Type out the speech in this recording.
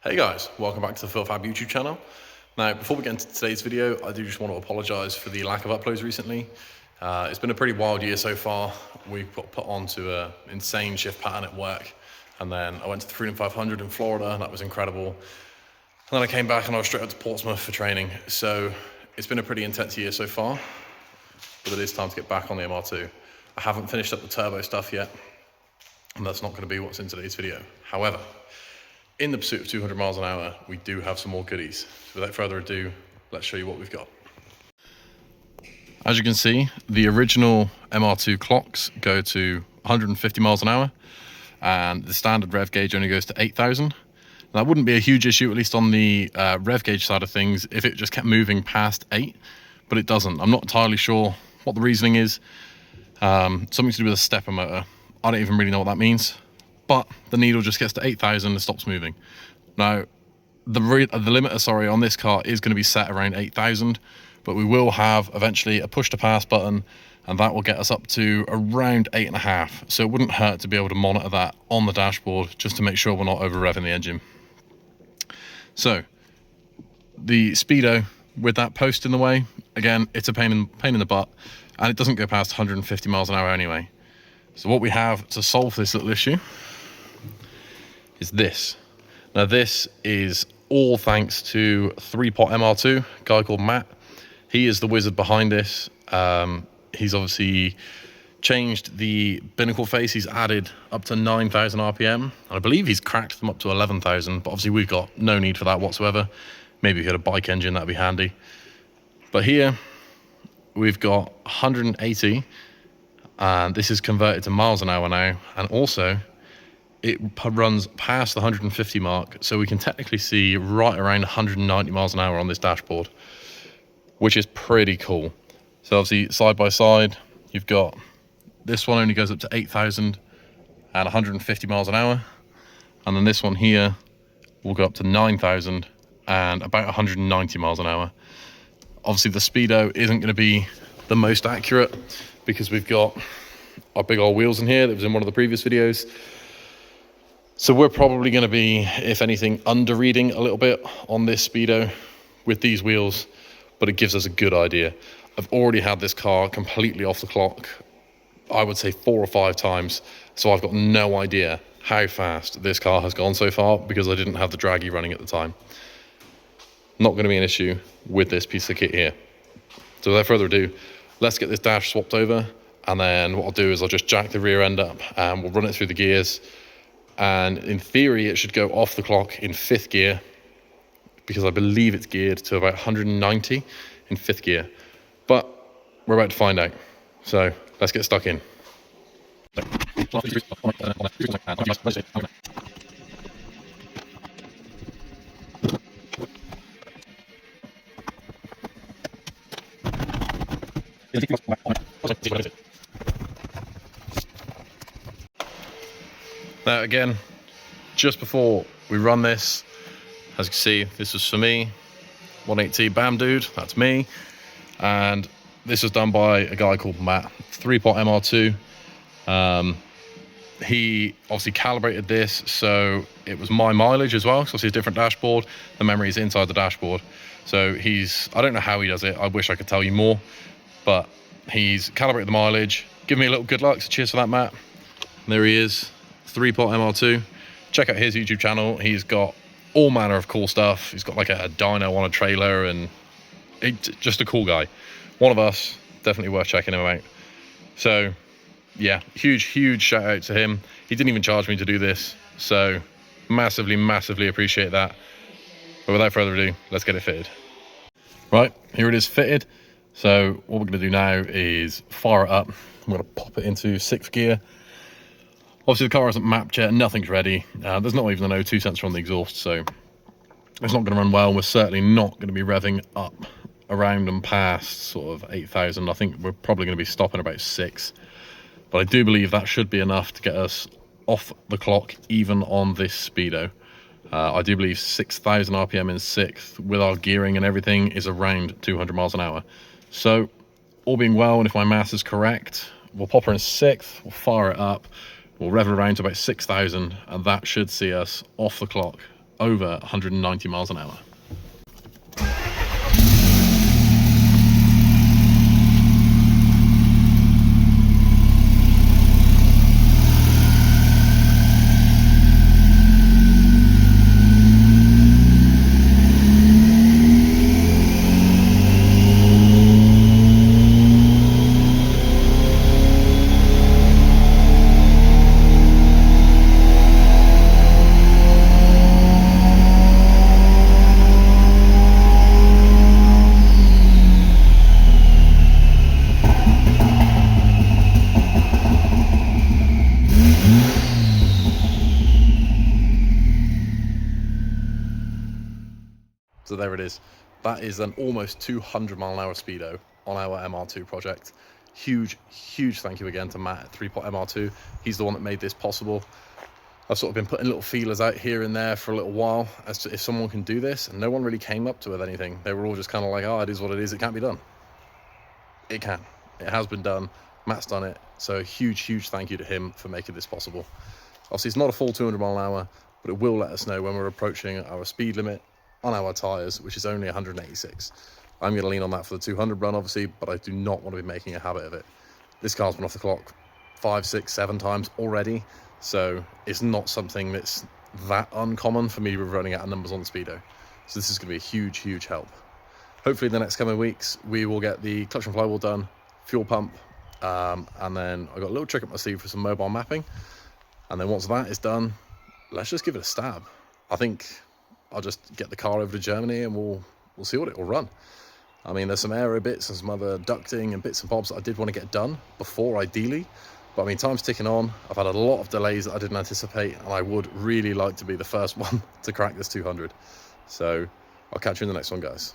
Hey guys, welcome back to the PhilFab YouTube channel. Now, before we get into today's video, I do just want to apologize for the lack of uploads recently. It's been a pretty wild year so far. We got put onto an insane shift pattern at work, and then I went to the Freedom 500 in Florida, and that was incredible. And then I came back and I was straight up to Portsmouth for training. So it's been a pretty intense year so far, but it is time to get back on the MR2. I haven't finished up the turbo stuff yet, and that's not going to be what's in today's video. However, in the pursuit of 200 miles an hour, we do have some more goodies. So without further ado, let's show you what we've got. As you can see, the original MR2 clocks go to 150 miles an hour, and the standard rev gauge only goes to 8,000. That wouldn't be a huge issue, at least on the rev gauge side of things, if it just kept moving past 8, but it doesn't. I'm not entirely sure what the reasoning is. Something to do with a stepper motor. I don't even really know what that means. But the needle just gets to 8,000 and stops moving. Now, the limiter, on this car is going to be set around 8,000, but we will have eventually a push to pass button, and that will get us up to around 8.5. So it wouldn't hurt to be able to monitor that on the dashboard just to make sure we're not over revving the engine. So the speedo with that post in the way, again, it's a pain in the butt, and it doesn't go past 150 miles an hour anyway. So what we have to solve this little issue is this. Now this is all thanks to 3-pot MR2, a guy called Matt. He is the wizard behind this. He's obviously changed the binnacle face. He's added up to 9,000 RPM. And I believe he's cracked them up to 11,000, but obviously we've got no need for that whatsoever. Maybe if you had a bike engine, that'd be handy. But here we've got 180, and this is converted to miles an hour now. And also, it runs past the 150 mark, so we can technically see right around 190 miles an hour on this dashboard, which is pretty cool. So obviously, side by side, you've got this one only goes up to 8,000 and 150 miles an hour, and then this one here will go up to 9,000 and about 190 miles an hour. Obviously, the speedo isn't going to be the most accurate because we've got our big old wheels in here that was in one of the previous videos. So we're probably going to be, if anything, under-reading a little bit on this speedo with these wheels, but it gives us a good idea. I've already had this car completely off the clock, I would say 4 or 5 times, so I've got no idea how fast this car has gone so far because I didn't have the draggy running at the time. Not going to be an issue with this piece of kit here. So without further ado, let's get this dash swapped over, and then what I'll do is I'll just jack the rear end up and we'll run it through the gears. And in theory, it should go off the clock in 5th gear because I believe it's geared to about 190 in 5th gear. But we're about to find out. So let's get stuck in. Now again, just before we run this, as you can see, this was for me, 180 BAM dude, that's me. And this was done by a guy called Matt, 3-pot MR2. He obviously calibrated this, so it was my mileage as well, so it's a different dashboard. The memory is inside the dashboard. So I don't know how he does it, I wish I could tell you more, but he's calibrated the mileage. Give me a little good luck, so cheers for that, Matt. And there he is. 3-pot MR2. Check out his YouTube channel. He's got all manner of cool stuff. He's got like a dyno on a trailer, and just a cool guy. One of us, definitely worth checking him out. So yeah, huge shout out to him. He didn't even charge me to do this, so massively appreciate that. But without further ado, let's get it fitted. Right, here it is fitted. So what we're going to do now is fire it up. I'm going to pop it into 6th gear. Obviously the car isn't mapped yet, nothing's ready. There's not even an O2 sensor on the exhaust, so it's not going to run well. We're certainly not going to be revving up around and past sort of 8,000. I think we're probably going to be stopping about 6. But I do believe that should be enough to get us off the clock, even on this speedo. I do believe 6,000 RPM in 6th, with our gearing and everything, is around 200 miles an hour. So all being well, and if my math is correct, we'll pop her in 6th, we'll fire it up, we'll rev it around to about 6,000, and that should see us off the clock over 190 miles an hour. So there it is. That is an almost 200 mile an hour speedo on our MR2 project. Huge thank you again to Matt at 3-Pot MR2. He's the one that made this possible. I've sort of been putting little feelers out here and there for a little while as to if someone can do this, and no one really came up to it with anything. They were all just kind of like, oh, it is what it is, it can't be done. It can. It has been done. Matt's done it. So huge thank you to him for making this possible. Obviously, it's not a full 200 mile an hour, but it will let us know when we're approaching our speed limit on our tyres, which is only 186. I'm going to lean on that for the 200 run, obviously, but I do not want to be making a habit of it. This car's been off the clock 5, 6, 7 times already, so it's not something that's that uncommon for me running out of numbers on the speedo. So this is going to be a huge help. Hopefully in the next coming weeks, we will get the clutch and flywheel done, fuel pump, and then I've got a little trick up my sleeve for some mobile mapping. And then once that is done, let's just give it a stab. I think I'll just get the car over to Germany and we'll see what it will run. I mean, there's some aero bits and some other ducting and bits and bobs that I did want to get done before, ideally. But I mean, time's ticking on. I've had a lot of delays that I didn't anticipate, and I would really like to be the first one to crack this 200. So I'll catch you in the next one, guys.